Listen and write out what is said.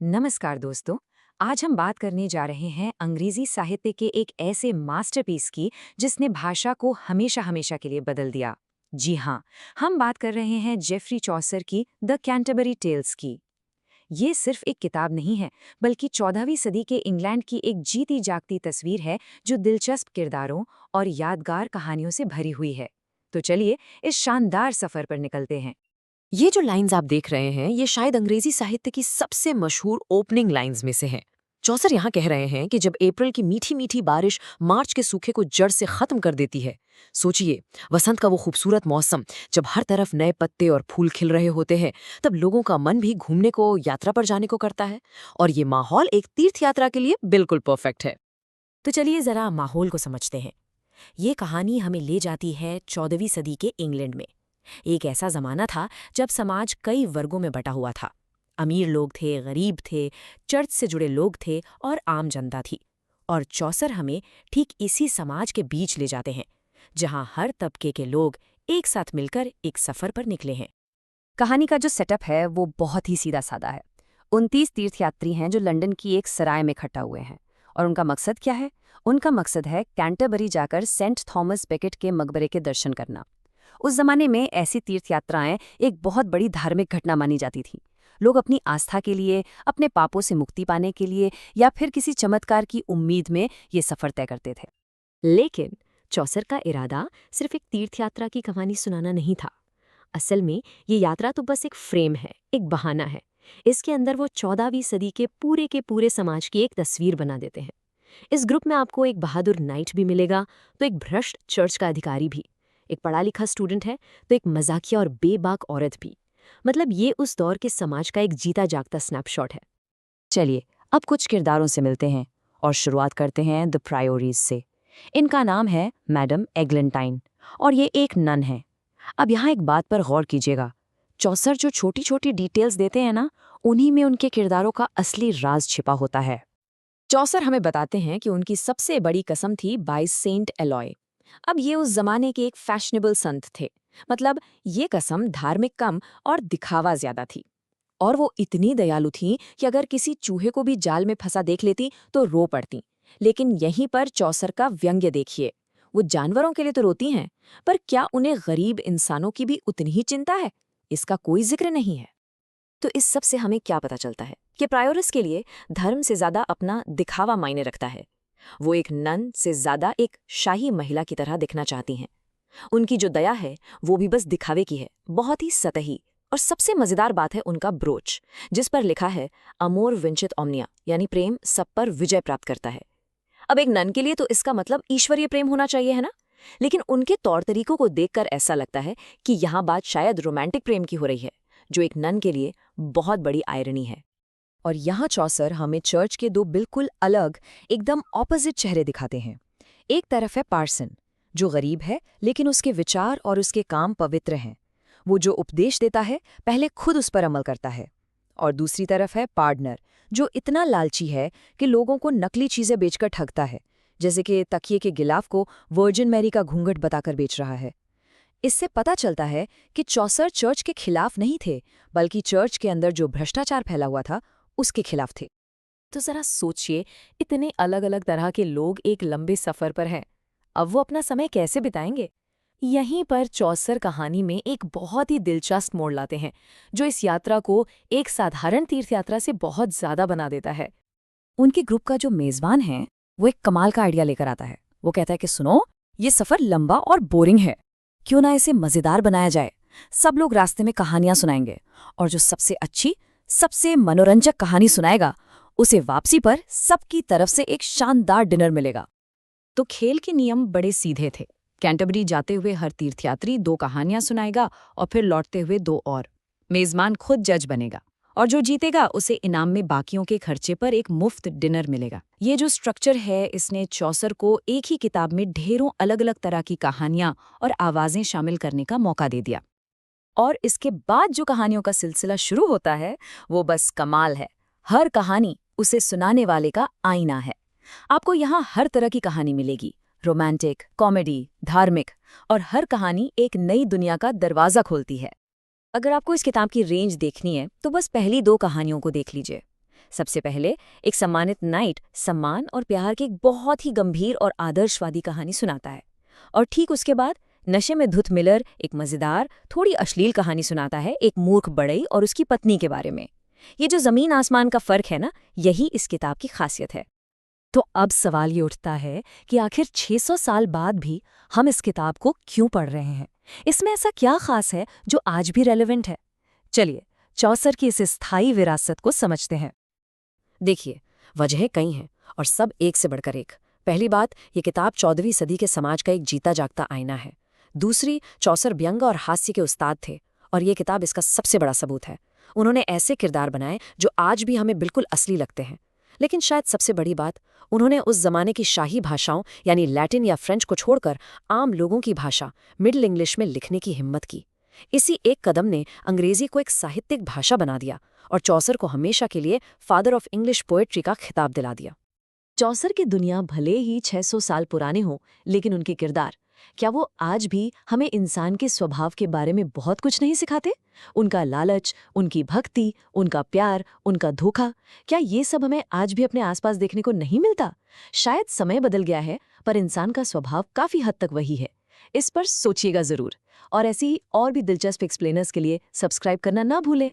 नमस्कार दोस्तों। आज हम बात करने जा रहे हैं अंग्रेजी साहित्य के एक ऐसे मास्टरपीस की जिसने भाषा को हमेशा हमेशा के लिए बदल दिया। जी हाँ, हम बात कर रहे हैं जेफरी चौसर की द कैंटरबरी टेल्स की। ये सिर्फ एक किताब नहीं है, बल्कि 14वीं सदी के इंग्लैंड की एक जीती जागती तस्वीर है जो दिलचस्प किरदारों और यादगार कहानियों से भरी हुई है। तो चलिए इस शानदार सफर पर निकलते हैं। ये जो लाइंस आप देख रहे हैं ये शायद अंग्रेजी साहित्य की सबसे मशहूर ओपनिंग लाइंस में से हैं। चौसर यहाँ कह रहे हैं कि जब अप्रैल की मीठी मीठी बारिश मार्च के सूखे को जड़ से खत्म कर देती है। सोचिए, वसंत का वो खूबसूरत मौसम जब हर तरफ नए पत्ते और फूल खिल रहे होते हैं, तब लोगों का मन भी घूमने को, यात्रा पर जाने को करता है। और ये माहौल एक तीर्थ यात्रा के लिए बिल्कुल परफेक्ट है। तो चलिए जरा माहौल को समझते हैं। ये कहानी हमें ले जाती है 14वीं सदी के इंग्लैंड में। एक ऐसा जमाना था जब समाज कई वर्गों में बटा हुआ था। अमीर लोग थे, गरीब थे, चर्च से जुड़े लोग थे और आम जनता थी। और चौसर हमें ठीक इसी समाज के बीच ले जाते हैं, जहां हर तबके के लोग एक साथ मिलकर एक सफर पर निकले हैं। कहानी का जो सेटअप है वो बहुत ही सीधा साधा है। 29 तीर्थयात्री हैं जो लंदन की एक सराय में इकट्ठा हुए हैं। और उनका मकसद क्या है? उनका मकसद है कैंटरबरी जाकर सेंट थॉमस बेकेट के मकबरे के दर्शन करना। उस जमाने में ऐसी तीर्थयात्राएं एक बहुत बड़ी धार्मिक घटना मानी जाती थी। लोग अपनी आस्था के लिए, अपने पापों से मुक्ति पाने के लिए या फिर किसी चमत्कार की उम्मीद में ये सफर तय करते थे। लेकिन चौसर का इरादा सिर्फ एक तीर्थयात्रा की कहानी सुनाना नहीं था। असल में ये यात्रा तो बस एक फ्रेम है, एक बहाना है। इसके अंदर वो 14वीं सदी के पूरे समाज की एक तस्वीर बना देते हैं। इस ग्रुप में आपको एक बहादुर नाइट भी मिलेगा, तो एक भ्रष्ट चर्च का अधिकारी भी, एक पढ़ा लिखा स्टूडेंट है, तो एक मजाकिया और बेबाक औरत भी। मतलब ये उस दौर के समाज का एक जीता जागता स्नैपशॉट है। चलिए अब कुछ किरदारों से मिलते हैं और शुरुआत करते हैं द प्रायोरीज से। इनका नाम है मैडम एग्लेंटाइन और ये एक नन है। अब यहाँ एक बात पर गौर कीजिएगा। चौसर जो छोटी छोटी डिटेल्स देते हैं ना, उन्हीं में उनके किरदारों का असली राज छिपा होता है। चौसर हमें बताते हैं कि उनकी सबसे बड़ी कसम थी बाय सेंट एलॉय। अब ये उस जमाने के एक फैशनेबल संत थे। मतलब ये कसम धार्मिक कम और दिखावा ज्यादा थी। और वो इतनी दयालु थीं कि अगर किसी चूहे को भी जाल में फंसा देख लेती तो रो पड़ती। लेकिन यहीं पर चौसर का व्यंग्य देखिए। वो जानवरों के लिए तो रोती हैं, पर क्या उन्हें गरीब इंसानों की भी उतनी ही चिंता है? इसका कोई जिक्र नहीं है। तो इस सब से हमें क्या पता चलता है कि प्रायोरिस के लिए धर्म से ज्यादा अपना दिखावा मायने रखता है। वो एक नन से ज्यादा एक शाही महिला की तरह दिखना चाहती हैं। उनकी जो दया है वो भी बस दिखावे की है, बहुत ही सतही। और सबसे मजेदार बात है उनका ब्रोच, जिस पर लिखा है अमोर विंचित ओमनिया, यानी प्रेम सब पर विजय प्राप्त करता है। अब एक नन के लिए तो इसका मतलब ईश्वरीय प्रेम होना चाहिए, है ना? लेकिन उनके तौर तरीकों को देखकर ऐसा लगता है कि यहाँ बात शायद रोमांटिक प्रेम की हो रही है, जो एक नन के लिए बहुत बड़ी आयरनी है। और यहाँ चौसर हमें चर्च के दो बिल्कुल अलग, एकदम ऑपोजिट चेहरे दिखाते हैं। एक तरफ है पार्सन, जो गरीब है लेकिन उसके विचार और उसके काम पवित्र हैं। वो जो उपदेश देता है पहले खुद उस पर अमल करता है। और दूसरी तरफ है पार्टनर, जो इतना लालची है कि लोगों को नकली चीजें बेचकर ठगता है, जैसे कि तकिए के गिलाफ को वर्जिन मैरी का घूंघट बताकर बेच रहा है। इससे पता चलता है कि चौसर चर्च के खिलाफ नहीं थे, बल्कि चर्च के अंदर जो भ्रष्टाचार फैला हुआ था उसके खिलाफ थे। तो जरा सोचिए, इतने अलग अलग तरह के लोग एक लंबे सफर पर हैं। अब वो अपना समय कैसे बिताएंगे? यहीं पर चौसर कहानी में एक बहुत ही दिलचस्प मोड़ लाते हैं, जो इस यात्रा को एक साधारण तीर्थयात्रा से बहुत ज्यादा बना देता है। उनके ग्रुप का जो मेजबान है वो एक कमाल का आइडिया लेकर आता है। वो कहता है कि सुनो, ये सफर लंबा और बोरिंग है, क्यों ना इसे मजेदार बनाया जाए। सब लोग रास्ते में कहानियां सुनाएंगे और जो सबसे अच्छी, सबसे मनोरंजक कहानी सुनाएगा उसे वापसी पर सबकी तरफ से एक शानदार डिनर मिलेगा। तो खेल के नियम बड़े सीधे थे। कैंटरबरी जाते हुए हर तीर्थयात्री 2 कहानियां सुनाएगा और फिर लौटते हुए 2 और। मेजबान खुद जज बनेगा और जो जीतेगा उसे इनाम में बाकियों के खर्चे पर एक मुफ्त डिनर मिलेगा। ये जो स्ट्रक्चर है, इसने चौसर को एक ही किताब में ढेरों अलग अलग तरह की कहानियां और आवाजें शामिल करने का मौका दे दिया। और इसके बाद जो कहानियों का सिलसिला शुरू होता है वो बस कमाल है। हर कहानी उसे सुनाने वाले का आईना है। आपको यहाँ हर तरह की कहानी मिलेगी, रोमांटिक, कॉमेडी, धार्मिक, और हर कहानी एक नई दुनिया का दरवाजा खोलती है। अगर आपको इस किताब की रेंज देखनी है तो बस पहली 2 कहानियों को देख लीजिए। सबसे पहले एक सम्मानित नाइट सम्मान और प्यार की एक बहुत ही गंभीर और आदर्शवादी कहानी सुनाता है, और ठीक उसके बाद नशे में धुत मिलर एक मजेदार थोड़ी अश्लील कहानी सुनाता है एक मूर्ख बढ़ई और उसकी पत्नी के बारे में। ये जो जमीन आसमान का फर्क है ना, यही इस किताब की खासियत है। तो अब सवाल ये उठता है कि आखिर 600 साल बाद भी हम इस किताब को क्यों पढ़ रहे हैं? इसमें ऐसा क्या खास है जो आज भी रेलेवेंट है? चलिए चौसर की इस स्थायी विरासत को समझते हैं। देखिए, वजहें कई हैं और सब एक से बढ़कर एक। पहली बात, ये किताब 14वीं सदी के समाज का एक जीता जागता आईना है। दूसरी, चौसर व्यंग और हास्य के उस्ताद थे, और ये किताब इसका सबसे बड़ा सबूत है। उन्होंने ऐसे किरदार बनाए जो आज भी हमें बिल्कुल असली लगते हैं। लेकिन शायद सबसे बड़ी बात, उन्होंने उस जमाने की शाही भाषाओं यानी लैटिन या फ्रेंच को छोड़कर आम लोगों की भाषा मिडिल इंग्लिश में लिखने की हिम्मत की। इसी एक कदम ने अंग्रेजी को एक साहित्यिक भाषा बना दिया और चौसर को हमेशा के लिए फादर ऑफ इंग्लिश पोएट्री का खिताब दिला दिया। चौसर की दुनिया भले ही 600 साल पुराने हों, लेकिन उनके किरदार, क्या वो आज भी हमें इंसान के स्वभाव के बारे में बहुत कुछ नहीं सिखाते? उनका लालच, उनकी भक्ति, उनका प्यार, उनका धोखा, क्या ये सब हमें आज भी अपने आसपास देखने को नहीं मिलता? शायद समय बदल गया है, पर इंसान का स्वभाव काफी हद तक वही है। इस पर सोचिएगा जरूर, और ऐसी और भी दिलचस्प एक्सप्लेनर्स के लिए सब्सक्राइब करना ना भूलें।